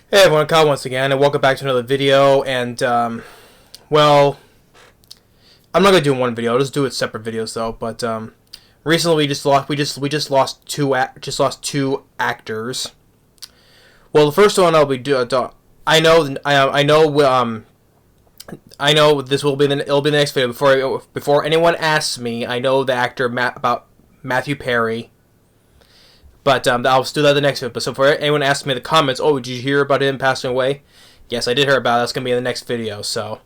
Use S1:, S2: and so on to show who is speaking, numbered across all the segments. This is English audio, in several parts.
S1: Hey everyone, Kyle once again, and welcome back to another video. And well, I'm not gonna do one video. I'll just do it separate videos though. But recently we just lost two actors. Well, the first one I'll be do. I know this will be it'll be the next video. Before anyone asks me, I know the actor about Matthew Perry. But I'll do that in the next video. But so for anyone asking me in the comments, oh, did you hear about him passing away? Yes, I did hear about it. That's going to be in the next video. So,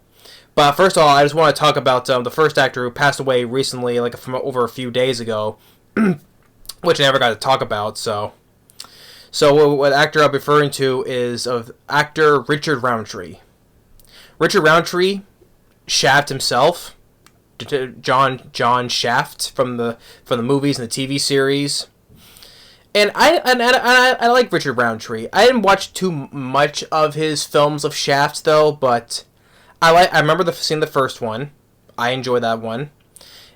S1: but first of all, I just want to talk about the first actor who passed away recently, like from over a few days ago, which I never got to talk about. So what actor I'm referring to is of actor Richard Roundtree. Richard Roundtree, Shaft himself, John Shaft from the movies and the TV series. And I like Richard Roundtree. I didn't watch too much of his films of Shaft though, but I remember seeing the first one. I enjoyed that one.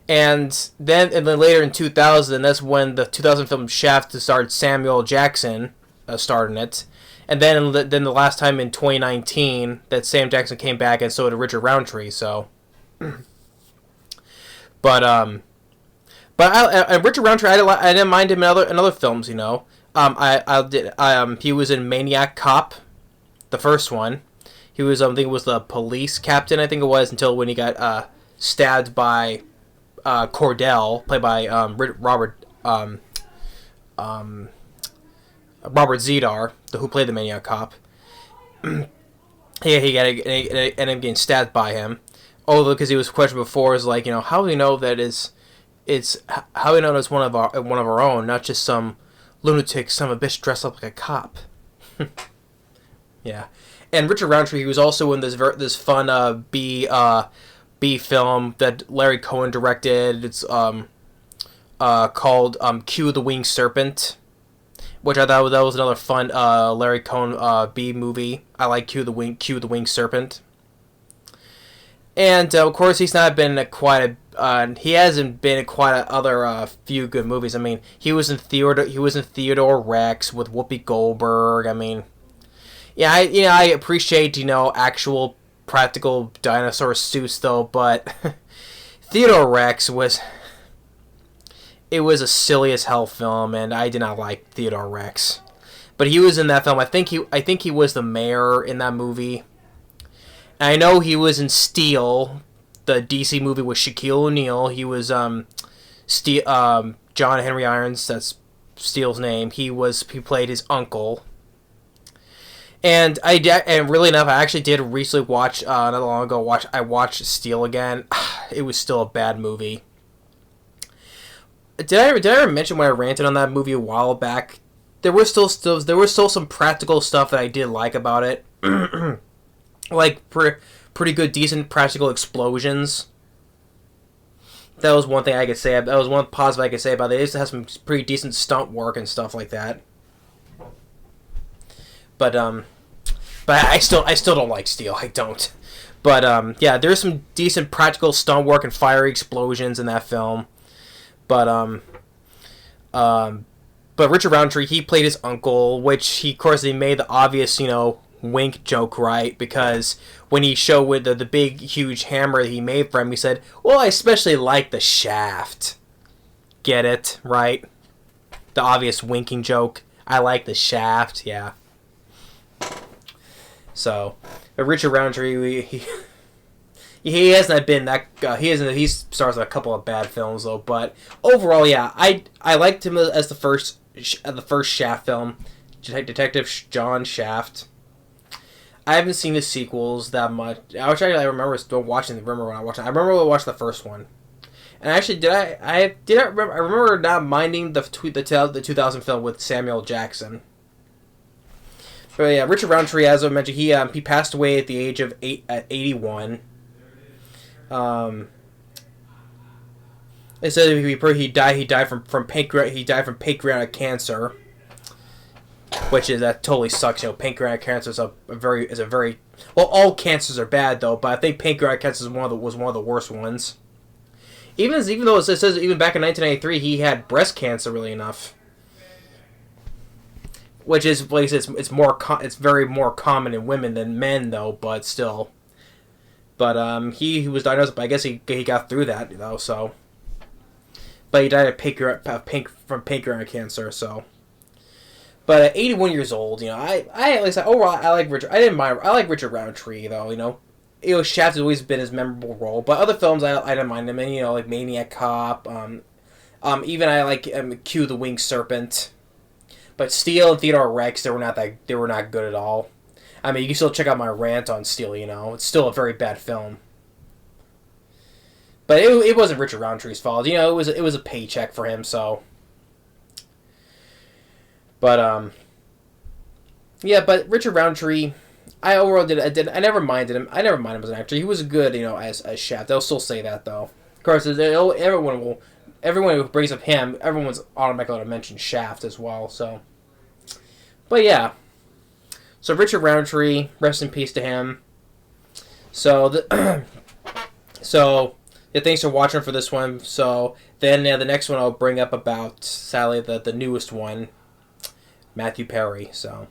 S1: And then later in 2000, that's when the 2000 film Shaft starred Samuel Jackson starred in it. And then the last time in 2019 that Sam Jackson came back, and so did Richard Roundtree. So, but Richard Roundtree, I didn't mind him in other films, you know. He was in Maniac Cop, the first one. He was I think it was the police captain, I think it was, until when he got stabbed by Cordell, played by Robert Zedar, who played the Maniac Cop. He ended up getting stabbed by him. Although, because he was questioned before, is like, you know, how do we know that it's how we know it's one of our own, not just some lunatic son of a bitch dressed up like a cop. Yeah, and Richard Roundtree, he was also in this fun B film that Larry Cohen directed. It's called Q the Winged Serpent, which I thought that was another fun Larry Cohen B movie. I like Q the Winged Serpent. And of course, he hasn't been in quite other few good movies. I mean, he was in Theodore Rex with Whoopi Goldberg. I mean, yeah, I appreciate actual practical dinosaur suits though, but Theodore Rex was a silly as hell film, and I did not like Theodore Rex. But he was in that film. I think he was the mayor in that movie. I know he was in Steel, the DC movie with Shaquille O'Neal. He was John Henry Irons. That's Steele's name. He played his uncle. And really enough, I actually did recently watch not long ago. I watched Steel again. It was still a bad movie. Did I ever mention when I ranted on that movie a while back? There was still some practical stuff that I did like about it. Like pretty good, decent practical explosions. That was one thing I could say. That was one positive I could say about it. It used to have some pretty decent stunt work and stuff like that. But I still don't like Steel. I don't. But yeah, there's some decent practical stunt work and fiery explosions in that film. But Richard Roundtree, he played his uncle, which he made the obvious, wink joke, right? Because when he showed with the big huge hammer that he made for him, he said, well, I especially like the shaft. Get it, right? The obvious winking joke. I like the shaft. Yeah. So Richard Roundtree, he hasn't been that he stars in a couple of bad films though, but overall, yeah, I liked him as the first Shaft film, Detective John Shaft. I haven't seen the sequels that much. I remember still watching. Remember when I watched it? I remember when I watched the first one. And actually, I remember not minding the 2000 film with Samuel Jackson. But yeah, Richard Roundtree, as I mentioned, he passed away at the age of 81. It said he died from pancreatic cancer. Which is, that totally sucks. Pancreatic cancer is a very well. All cancers are bad though, but I think pancreatic cancer was one of the worst ones. Even though it says even back in 1993 he had breast cancer. Really enough, which is like it's more it's very more common in women than men though, but still. But he was diagnosed, but I guess he got through that though. So, but he died from pancreatic cancer. So, but at 81 years old, I at least overall I like Richard. I like Richard Roundtree though. Shaft has always been his memorable role, but other films I didn't mind him in. Like Maniac Cop. Even I like Q the Winged Serpent. But Steel and Theodore Rex, they were not good at all. I mean, you can still check out my rant on Steel. It's still a very bad film. But it wasn't Richard Roundtree's fault. It was a paycheck for him. So, but yeah. But Richard Roundtree, I overall I never minded him. I never minded him as an actor. He was good, as Shaft. They'll still say that though. Of course, everyone who brings up him, everyone's automatically going to mention Shaft as well. So, but yeah. So Richard Roundtree, rest in peace to him. So thanks for watching for this one. So then the next one I'll bring up about sadly the newest one, Matthew Perry. So,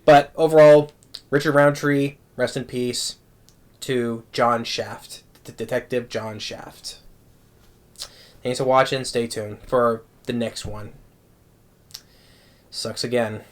S1: but overall, Richard Roundtree, rest in peace to John Shaft, Detective John Shaft. Thanks for watching. Stay tuned for the next one. Sucks again.